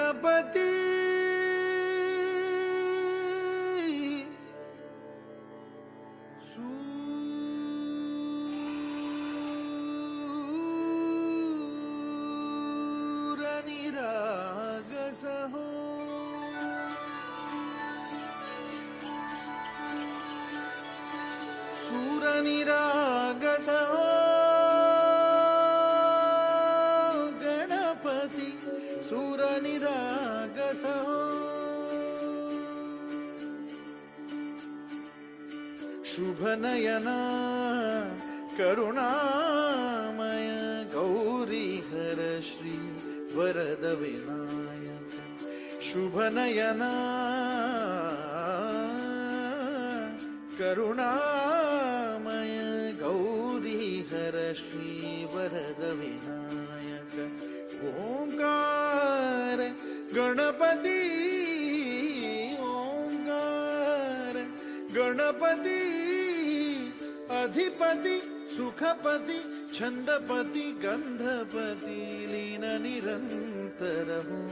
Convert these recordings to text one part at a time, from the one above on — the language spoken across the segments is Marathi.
गणपती सूरनिरागसहो गणपती सूरनिरागसहो शुभनयना करुणामय गौरीहर श्री वरद विनायक शुभनयना करुणामय गौरीहर श्री वरद विनायक ओंकार गणपती ओंकार गणपती अधिपती सुखपती छंदपती गंधपती लीन निरंतर हो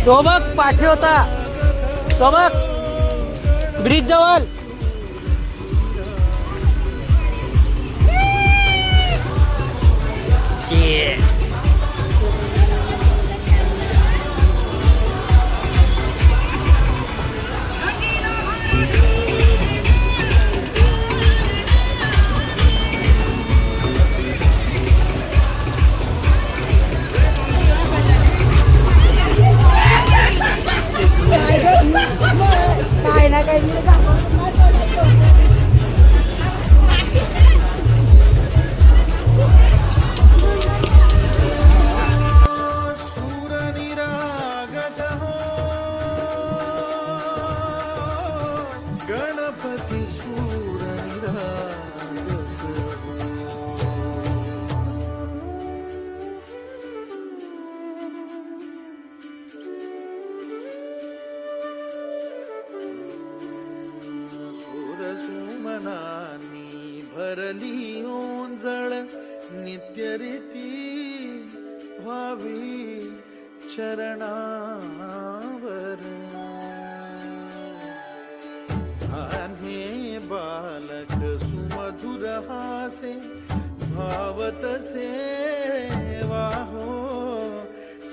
तो बघ पाठी होता तो बघ ब्रिज जवळ काय ना काय गणपती सुमनानी भरली ओंजळ नित्यरीती व्हावी चरणावर आन्हे बालक सुमधुर हासे भावतसे वाहो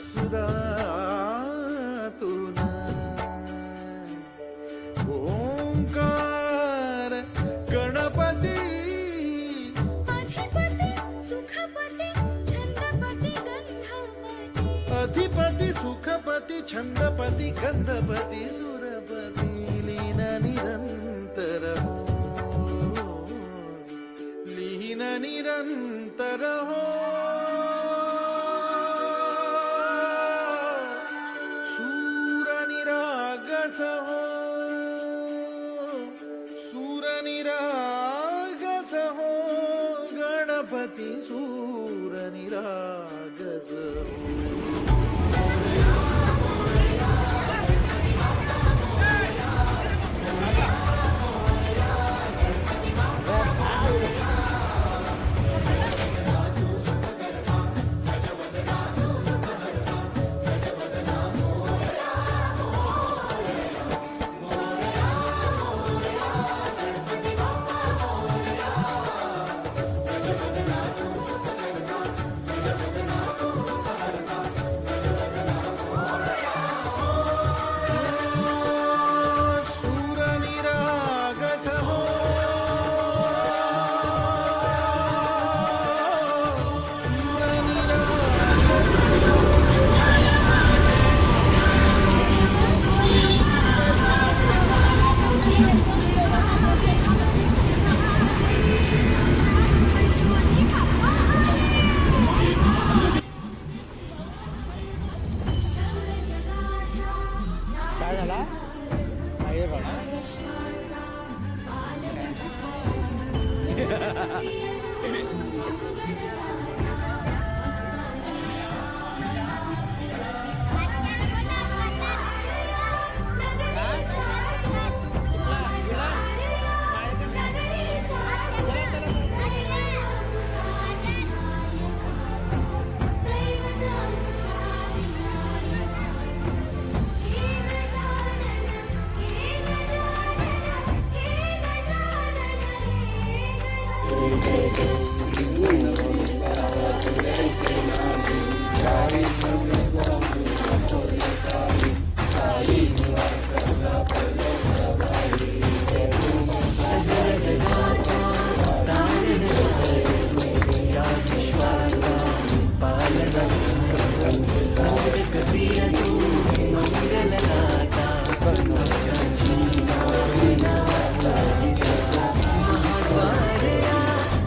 सुरातून ओंकार गणपती अधिपती सुखपती छंदपती गंधपती सुरपती लीन निरंतर हो लीन निरंतर हो सूरनिरागस हो सूरनिरागस हो गणपती सूरनिरागस हो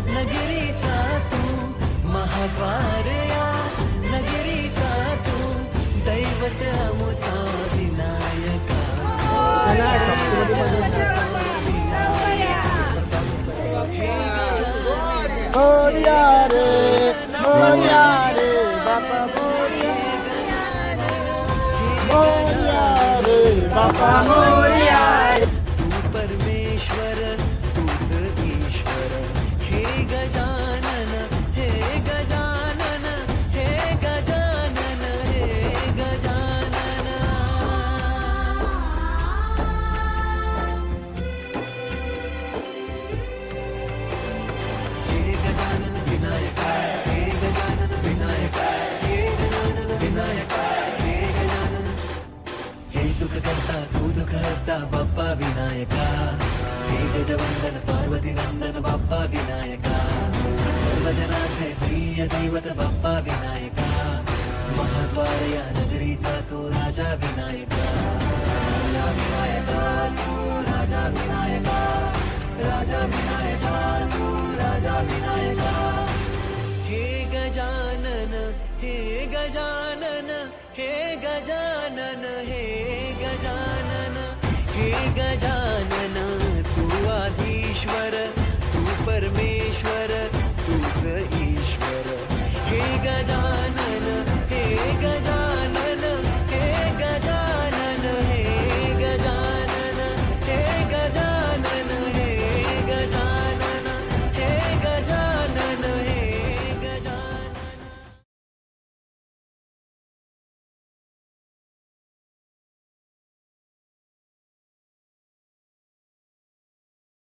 नगरीचा तू महाद्वार या नगरीचा तू दैवत अमुचा विनायका मोरया रे बापा मोरया रे बापा मोरया रे. तू परमेश्वर तूच ईश्वर हे गजानन हे गजानन हे गजानन हे गजानन हे गजानन विनायक हे गजानन विनायक हे गजानन विनायक हे गजानन हे सुख करता तू दुःख हरता बाप्पा विनायका हे गजवंदन पार्वती नंदन बाप्पा विनायका सर्वजनाचे प्रिय दैवत बाप्पा विनायका महाद्वार या नगरीचा तो राजा विनायका राजा विनायका तू राजा विनायका राजा विनायका तू राजा विनायका हे गजानन हे गजानन हे गजानन हे गजानन हे गजानन तू आधीश्वर